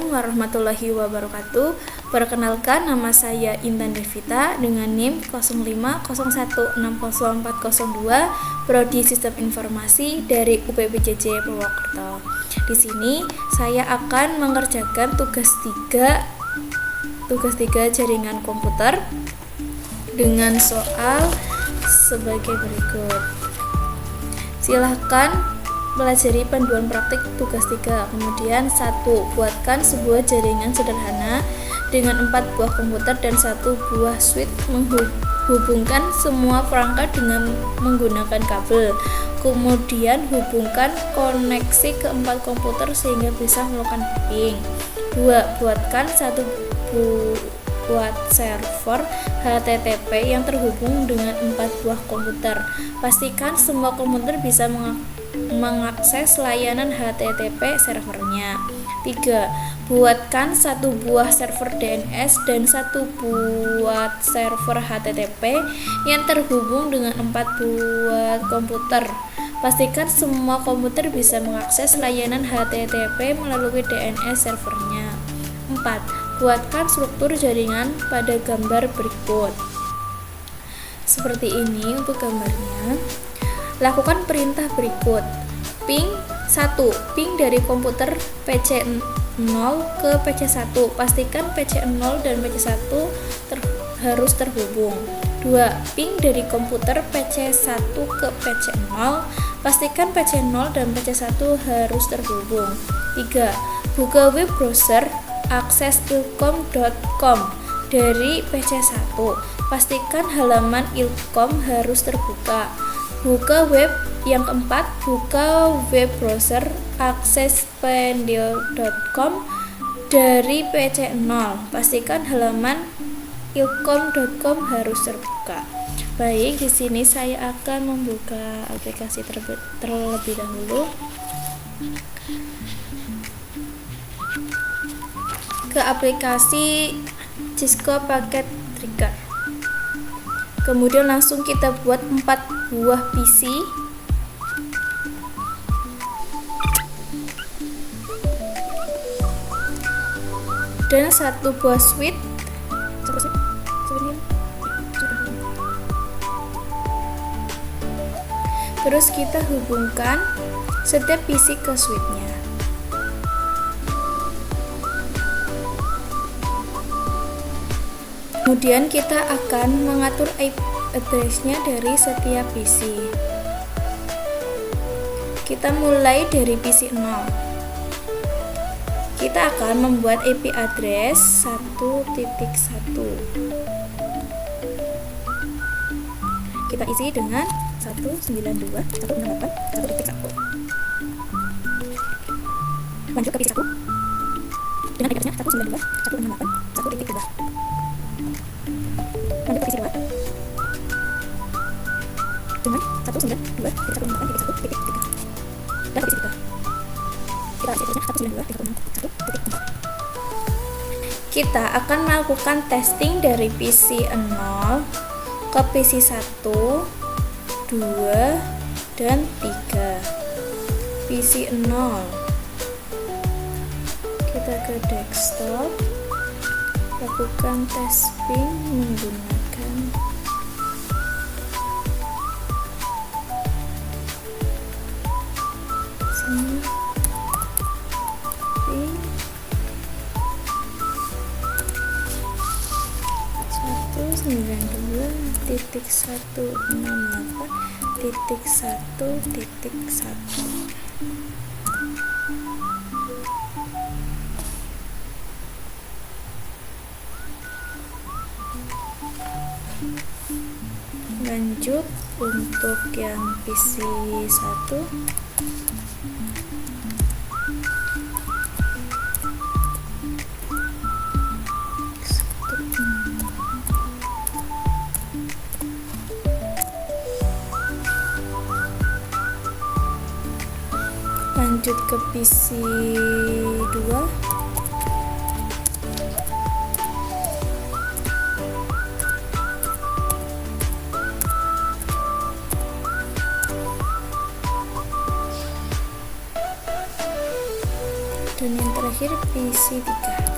Assalamualaikum warahmatullahi wabarakatuh. Perkenalkan, nama saya Intan Devita dengan NIM 0501604002, Prodi Sistem Informasi dari UPBJJ Purwokerto. Di sini saya akan mengerjakan tugas 3 jaringan komputer dengan soal sebagai berikut. Silahkan pelajari panduan praktik tugas 3. Kemudian 1. Buatkan sebuah jaringan sederhana dengan 4 buah komputer dan 1 buah switch. Menghubungkan semua perangkat dengan menggunakan kabel. Kemudian hubungkan koneksi ke 4 komputer sehingga bisa melakukan ping. 2. Buatkan 1 buat server HTTP yang terhubung dengan 4 buah komputer. Pastikan semua komputer bisa mengakses layanan HTTP servernya. 3. Buatkan 1 buah server DNS dan 1 buat server HTTP yang terhubung dengan 4 buah komputer. Pastikan semua komputer bisa mengakses layanan HTTP melalui DNS servernya. 4. Buatkan struktur jaringan pada gambar berikut. Seperti ini untuk gambarnya. Lakukan perintah berikut. Ping 1. Ping dari komputer PC0 ke PC1. Pastikan PC0 dan PC1 harus terhubung. 2. Ping dari komputer PC1 ke PC0. Pastikan PC0 dan PC1 harus terhubung. 3. Buka web browser akses ilkom.com dari PC1. Pastikan halaman ilkom harus terbuka. Buka web. Yang keempat, buka web browser akses pendil.com dari PC0. Pastikan halaman ilkom.com harus terbuka. Baik, di sini saya akan membuka aplikasi terlebih dahulu. Ke aplikasi Cisco Packet Tracker. Kemudian langsung kita buat 4 buah PC. Dan 1 buah switch. Terus kita hubungkan setiap PC ke switchnya. Kemudian kita akan mengatur IP address-nya dari setiap PC. Kita mulai dari PC 0. Kita akan membuat IP address 1.1. Kita isi dengan 192.168.1.1. Lanjut ke PC 1 dengan IP address-nya 192.168.1.2. Lanjut ke PC 2 dengan 192.168.1.3. Dan ke PC 3 kita isi address-nya 192.168.1.4. Kita akan melakukan testing dari PC 0 ke PC 1, 2, dan 3. PC 0, kita ke desktop, lakukan testing menggunakan sini ping 192.168.1.1. Lanjut untuk yang PC 1. Lanjut ke PC 2. dan yang terakhir PC 3.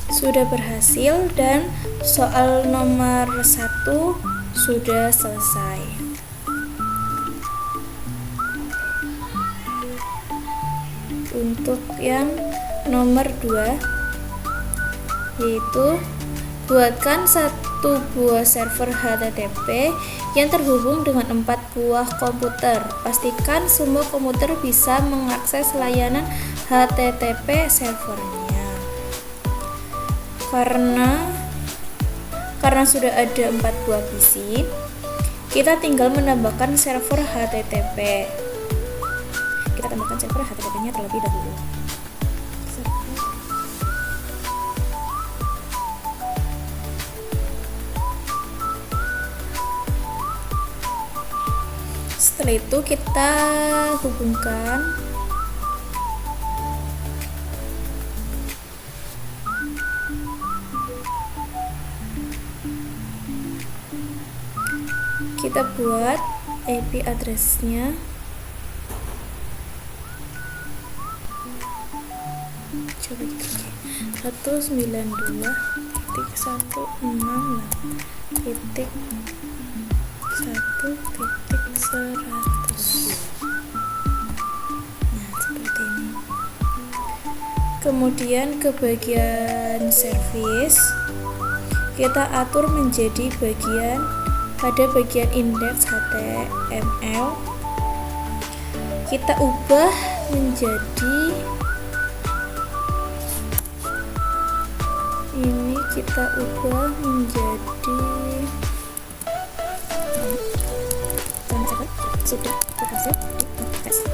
Sudah berhasil dan soal nomor 1 sudah selesai. Untuk yang nomor 2 yaitu buatkan satu buah server HTTP yang terhubung dengan 4 buah komputer. Pastikan semua komputer bisa mengakses layanan HTTP servernya. Karena sudah ada 4 buah PC, kita tinggal menambahkan server HTTP. Kita tambahkan server HTTP-nya terlebih dahulu. Setelah itu kita hubungkan kita buat IP address-nya. Coba kita 192.168.1.100. Nah, seperti ini. Kemudian ke bagian service kita atur menjadi pada bagian indeks HTML kita ubah menjadi ini, kita ubah menjadi sudah berhasil diakses.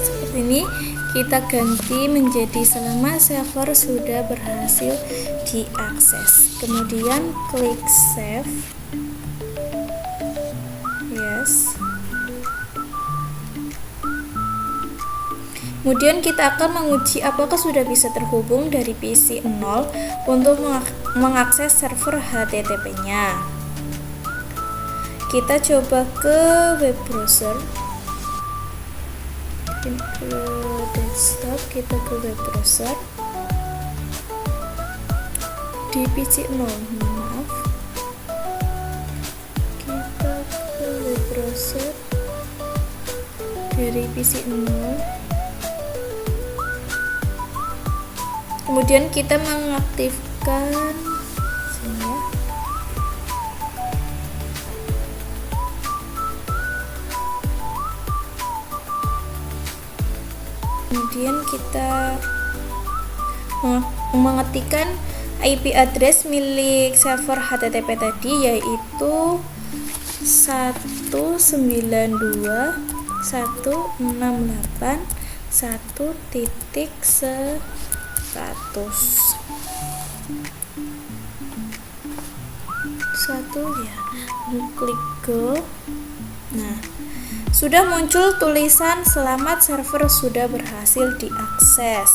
Seperti ini kita ganti menjadi selama server sudah berhasil diakses. Kemudian klik save. Yes. Kemudian kita akan menguji apakah sudah bisa terhubung dari PC 0 untuk mengakses server HTTP-nya. Kita coba ke web browser. Ke desktop, kita ke web browser di PC 0, maaf, kita ke web browser dari PC 0, kemudian kita mengaktifkan sini ya. Kemudian kita mengetikkan IP address milik server HTTP tadi, yaitu 192.168.1.100. Ya, klik go. Nah, sudah muncul tulisan selamat server sudah berhasil diakses.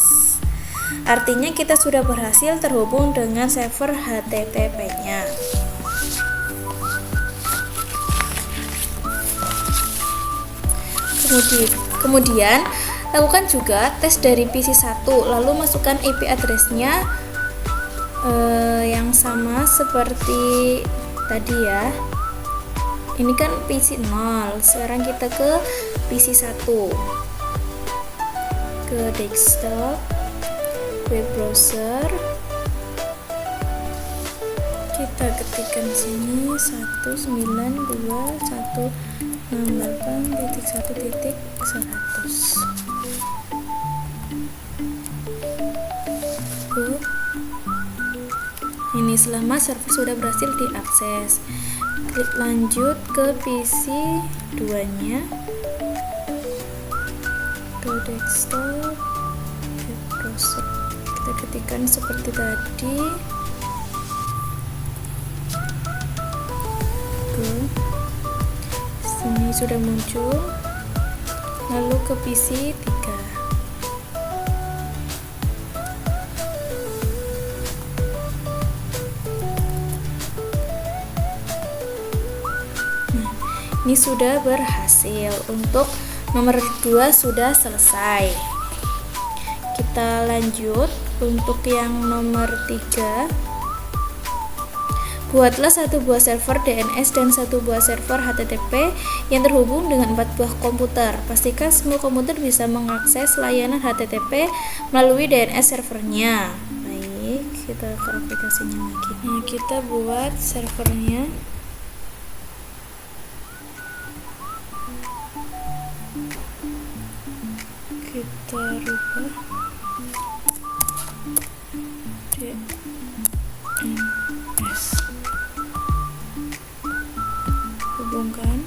Artinya kita sudah berhasil terhubung dengan server HTTP-nya. Kemudian lakukan juga tes dari PC 1, lalu masukkan IP address-nya yang sama seperti tadi ya. Ini kan PC 0, sekarang kita ke PC 1, ke desktop, web browser, kita ketikkan sini 192.168.1.100. Ini selama server sudah berhasil diakses. Klik lanjut ke PC 2-nya, ke desktop, web browser. Kita ketikkan seperti tadi. Sini sudah muncul. lalu ke PC 3. Nah, ini sudah berhasil. Untuk nomor 2 sudah selesai. Kita lanjut untuk yang nomor 3. Buatlah satu buah server DNS dan satu buah server HTTP yang terhubung dengan 4 buah komputer. Pastikan semua komputer bisa mengakses layanan HTTP melalui DNS servernya. Baik, kita ke aplikasinya lagi. Nah, kita buat servernya. Kita rubah DNS, hubungkan.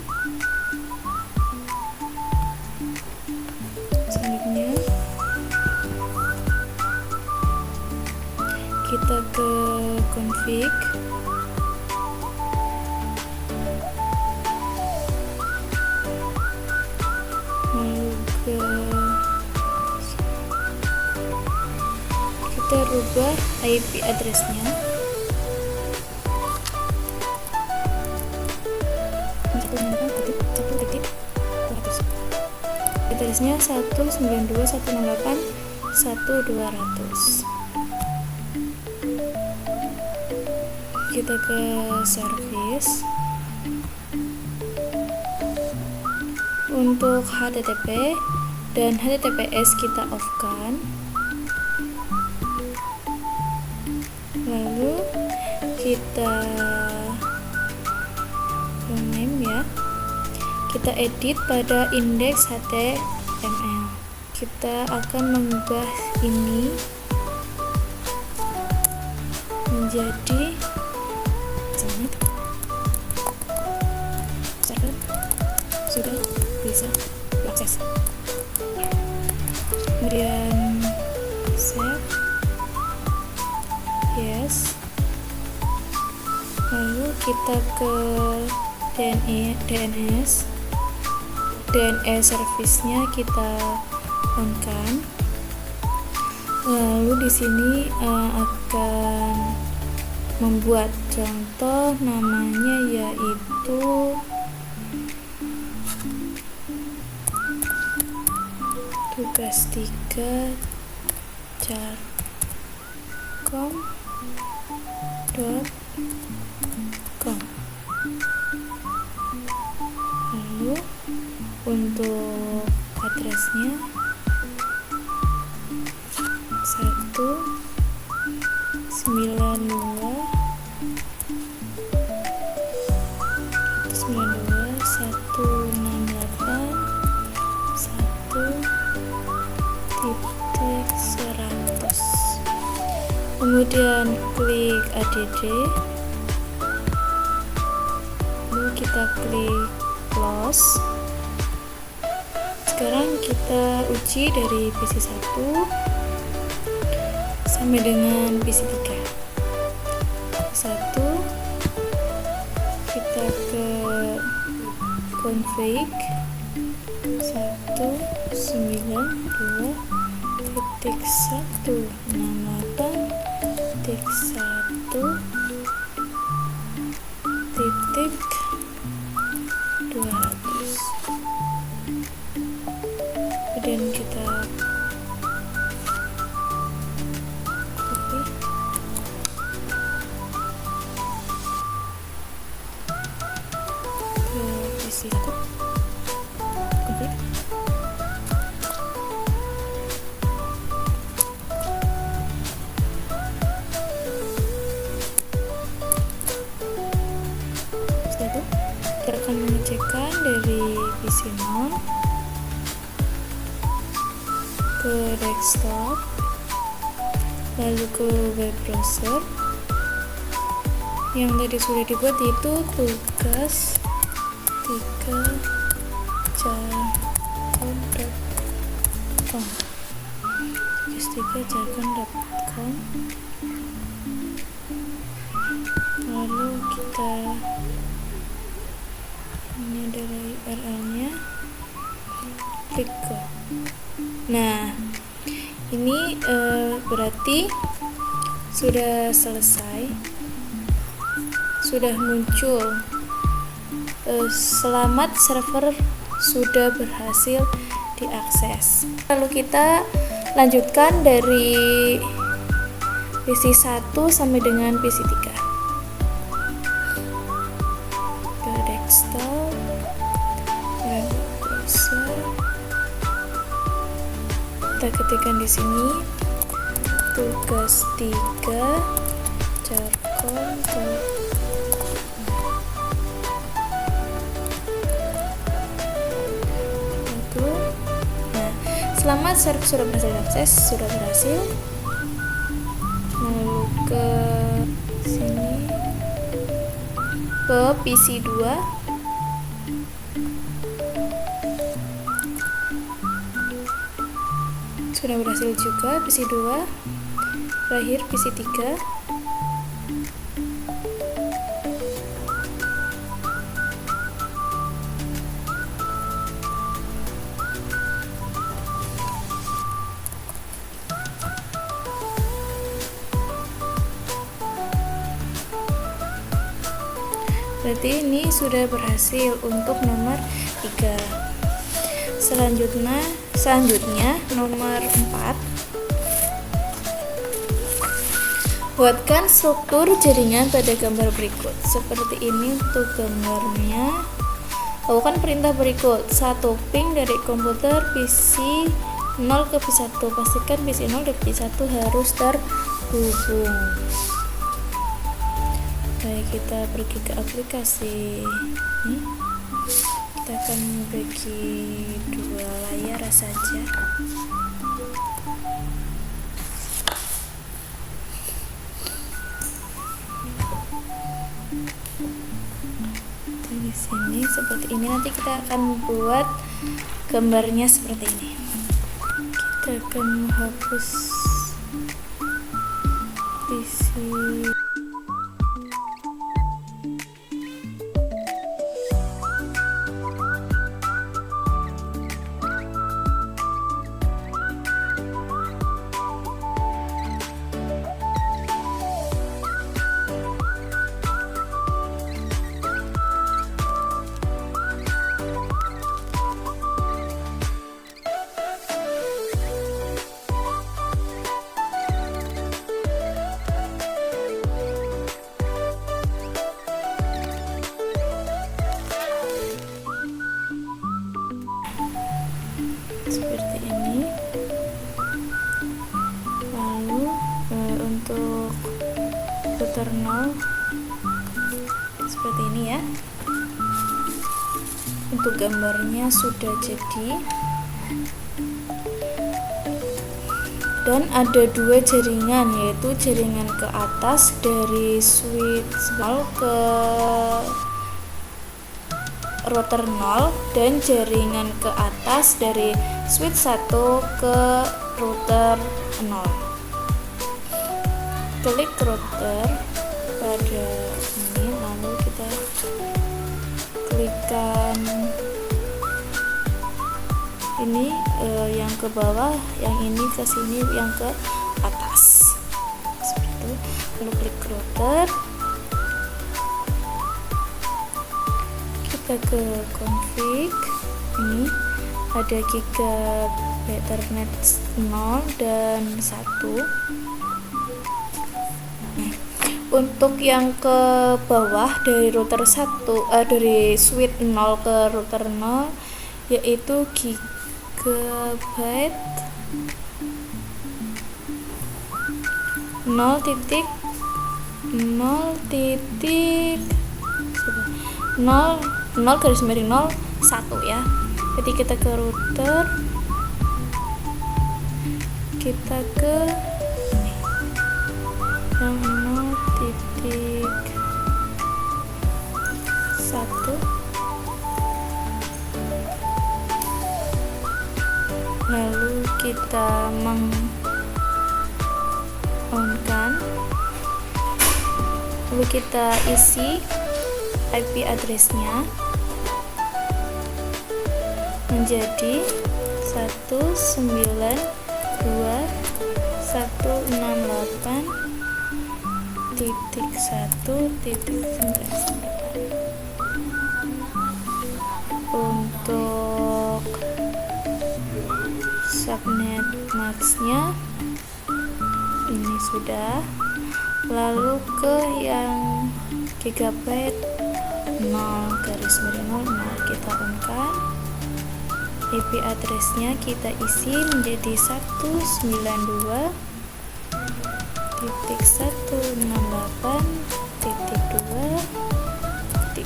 Selanjutnya kita ke config, lalu kita rubah IP address-nya. Address-nya 192.168.1.200. Kita ke service. Untuk HTTP dan HTTPS kita off-kan. Lalu kita rename ya. Kita edit pada index HTML. Kita akan mengubah ini menjadi server sudah bisa diakses. Kemudian save, yes. Lalu kita ke DNS service-nya kita on-kan. Lalu di sini akan membuat contoh, namanya yaitu tugas 3 carcom.com. Lalu untuk address-nya 192.168.1.100. Kemudian klik add, lalu kita klik close. Sekarang kita uji dari PC 1 sampai dengan PC 3. 1, kita ke config 192.168.1.200. Kemudian kita copy, ke PC 1, copy. Setelah itu kita akan mengecekkan dari PC 0 ke desktop, lalu ke web browser. Yang tadi sudah dibuat itu tugas 3 jargon.com, tugas 3 jargon.com. Lalu kita, ini adalah URL-nya, klik go. Nah, ini berarti sudah selesai, sudah muncul. Selamat, server sudah berhasil diakses. Lalu kita lanjutkan dari PC 1 sampai dengan PC 3 ke desktop, web browser. Kita ketikkan di sini tugas 3 jargon. Selamat, server sudah berhasil diakses, sudah berhasil. Lalu ke sini, ke PC 2. Sudah berhasil juga PC 2. Terakhir PC 3. Berarti ini sudah berhasil untuk nomor 3. Selanjutnya nomor 4. Buatkan struktur jaringan pada gambar berikut. Seperti ini untuk gambarnya. Lakukan perintah berikut. 1. Ping dari komputer PC 0 ke PC 1. Pastikan PC 0 dan PC 1 harus terhubung. Baik, kita pergi ke aplikasi ini. Kita akan bagi 2 layar saja. Di sini seperti ini. Nanti kita akan buat gambarnya seperti ini. Kita akan menghapus PC. Seperti ini. Lalu untuk router 0 seperti ini ya. Untuk gambarnya sudah jadi. Dan ada 2 jaringan, yaitu jaringan ke atas dari switch 0 ke router 0 dan jaringan ke atas dari switch 1 ke router 0. Klik router pada ini, lalu kita klikkan ini yang ke bawah, yang ini ke sini, yang ke atas. Seperti itu. Lalu klik router. Kita ke config. Ini ada gigabit Ethernet 0 dan 1. Untuk yang ke bawah dari router 1 dari switch 0 ke router 0 yaitu gigabit 0.0.0 ya. Jadi kita ke router, kita ke yang 0.1. Lalu kita on-kan, lalu kita isi IP address-nya menjadi 192.168.19. Untuk subnet maxnya ini sudah. Lalu ke yang gigabyte 0 kita unkan. IP addressnya kita isi menjadi 192.168.2.1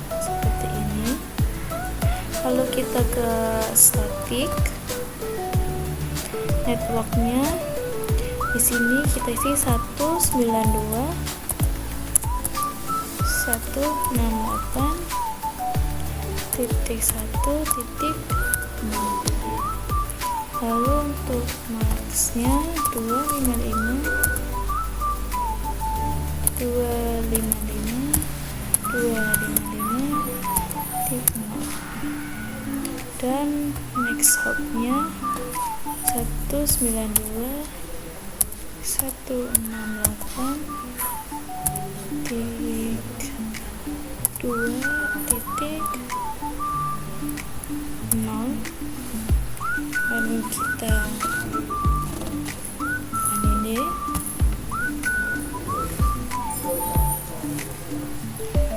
seperti ini. Kalau kita ke static networknya, di sini kita isi 192.168.1.0. Lalu untuk maxnya 255.255.255.0 dan next hopnya 192.168.2.0. lalu kita ini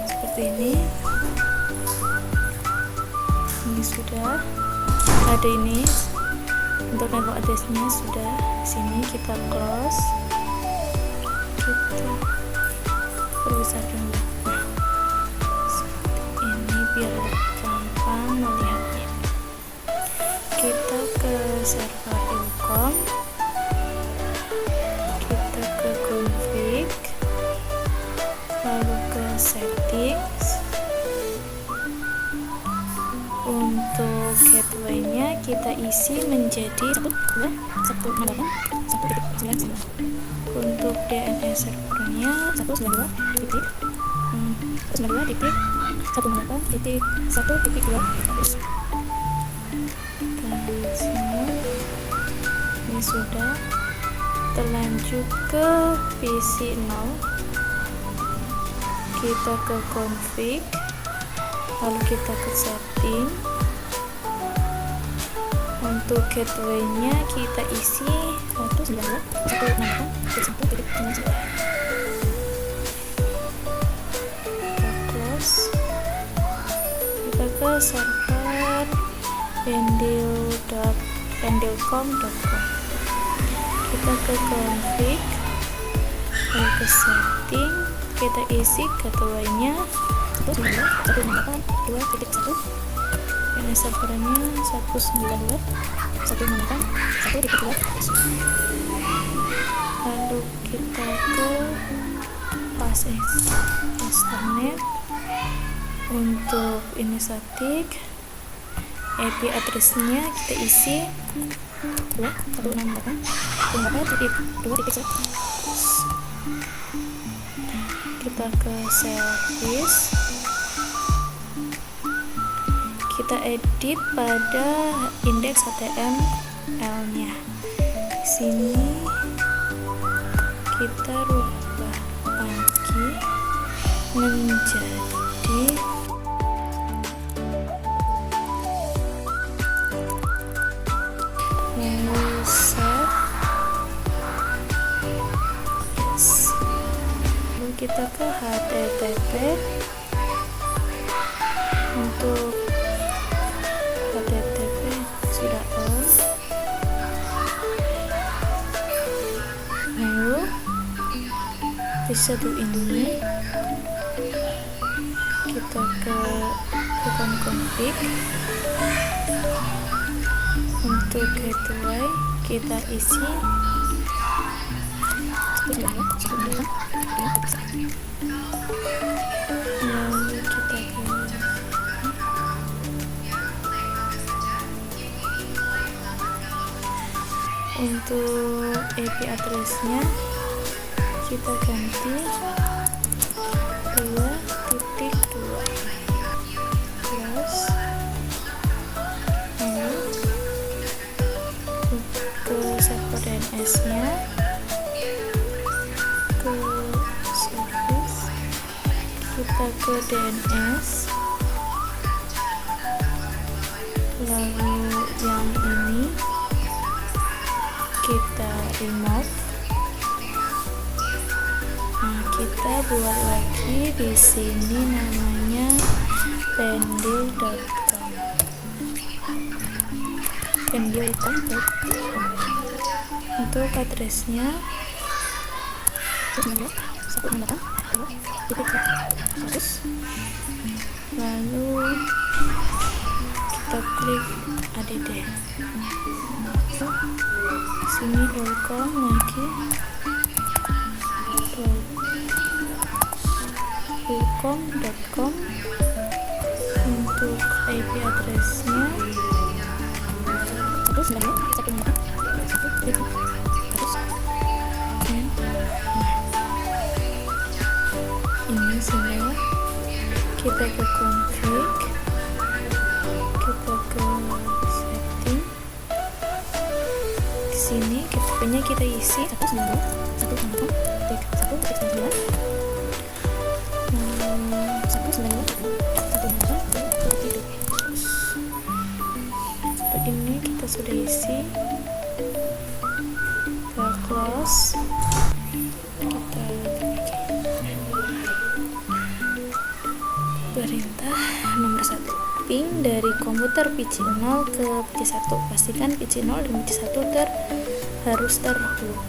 seperti ini sudah ada. Ini untuk network addressnya sudah. Sini kita close, kita perbesar dulu. Seperti ini biar gampang melihatnya. Kita ke server Ilkom, kita ke config, lalu ke settings. Untuk gateway-nya kita isi menjadi 192.168.1.9. Untuk DNS servernya 192.168.1.2. Ini sudah. Terlanjut ke PC 0, kita ke config, lalu kita ke setting. Untuk gateway-nya kita isi 192.168.1.9. Kita close, kita ke server pendilcom.com, kita ke config, lalu ke setting, kita isi gateway-nya 192.168.2.1. ini servernya 192.168.1.2. lalu kita ke Ethernet. Untuk ini static, IP addressnya kita isi 2.168.2.1. kita ke service, kita edit pada indeks HTML-nya. Di sini kita rubah lagi menjadi save. Lalu kita ke HTTP. Untuk HTTP sudah on. Lalu bisa ini kita ke config. Untuk gateway kita isi lalu kita untuk IP addressnya kita ganti 2.2 terus DNS-nya, ke service, kita ke DNS, lalu yang ini kita remove. Nah, kita buat lagi di sini namanya pendil.com. pendil.com. Untuk addressnya lalu kita klik add. Sini .com lagi, .com. Untuk IP addressnya terus ini semua. Kita ke config, kita ke setting. Di sini kita isi 192.168.192.168. Ini kita sudah isi. Kita close. Kita perintah nomor 1, ping dari komputer PC 0 ke PC 1. Pastikan PC 0 dan PC 1 harus terhubung.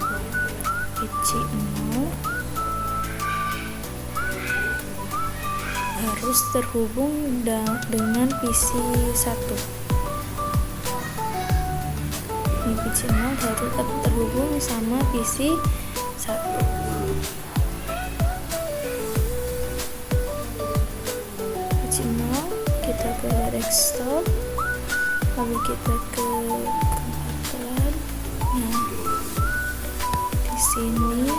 PC 0 harus terhubung dengan PC 1. Ini PC 0 harus terhubung sama PC 1. PC 0 kita ke desktop, lalu kita ke komputer. Nah, di sini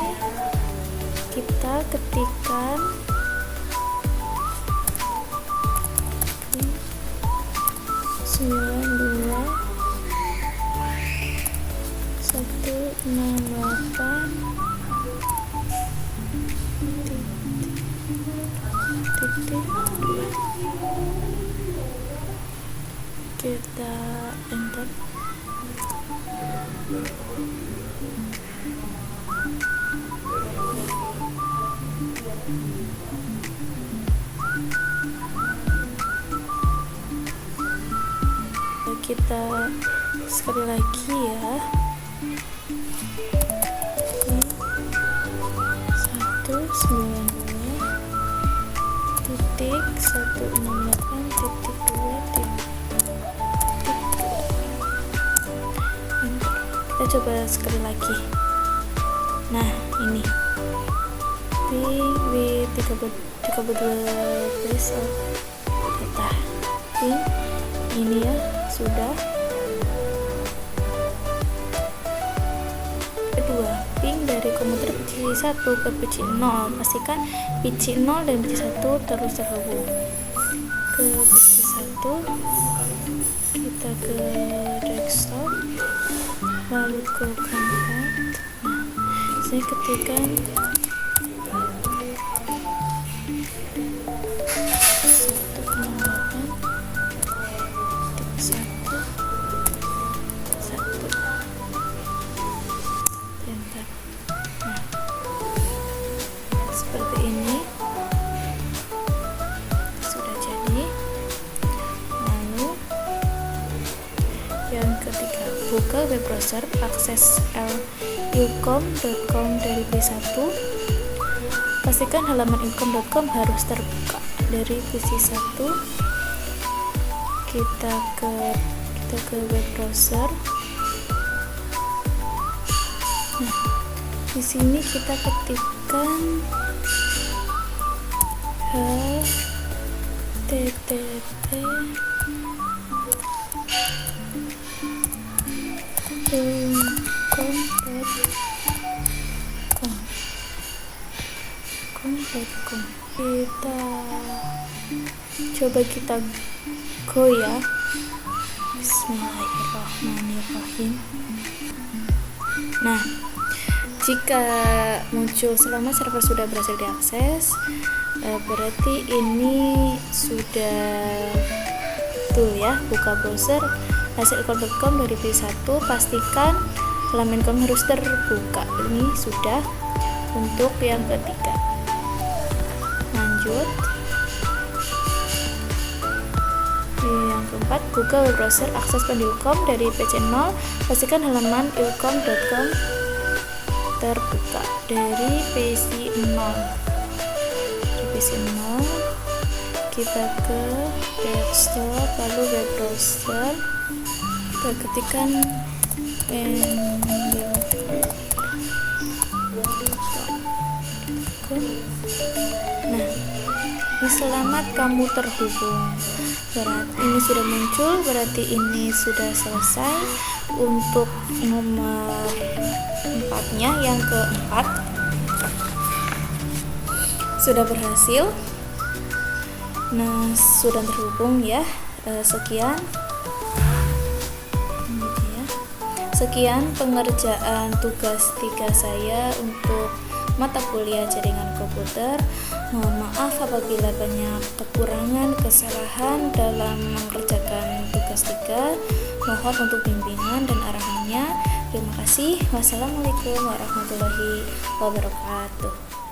kita ketikkan kita enter. Kita sekali lagi ya, 192.168.2. Kita coba sekali lagi. Nah, ini w32 data ping ini ya, sudah. Kedua, ping dari komputer PC 1 ke PC 0. Pastikan PC 0 dan PC 1 terus terhubung. Ke PC 1 kita ke desktop, lalu ke contact. Nah, saya ketikkan 192.168.1. Nah, seperti ini sudah jadi. Lalu yang ketiga, buka web browser, akses ucom.com dari PC1. Pastikan halaman ucom.com harus terbuka dari PC1. Kita ke web browser. Nah, di sini kita ketikkan http ucom.com. Kita coba kita go ya. Bismillahirrahmanirrahim. Nah, jika muncul selama server sudah berhasil diakses, berarti ini sudah betul ya. Buka browser hasilcom.com dari P1, pastikan halaman com harus terbuka. Ini sudah untuk yang ketiga. Lanjut. Yang keempat, buka web browser akses Pandilkom dari PC0, pastikan halaman ilkom.com terbuka dari PC0. Kita ke desktop, lalu web browser, kita ketikkan nah, ini selamat kamu terhubung. Berarti ini sudah muncul, berarti ini sudah selesai. Untuk nomor 4-nya, yang keempat, sudah berhasil. Nah, sudah terhubung ya. Sekian pengerjaan tugas 3 saya untuk mata kuliah jaringan komputer. Mohon maaf apabila banyak kekurangan, kesalahan dalam mengerjakan tugas 3. Mohon untuk bimbingan dan arahannya. Terima kasih. Wassalamualaikum warahmatullahi wabarakatuh.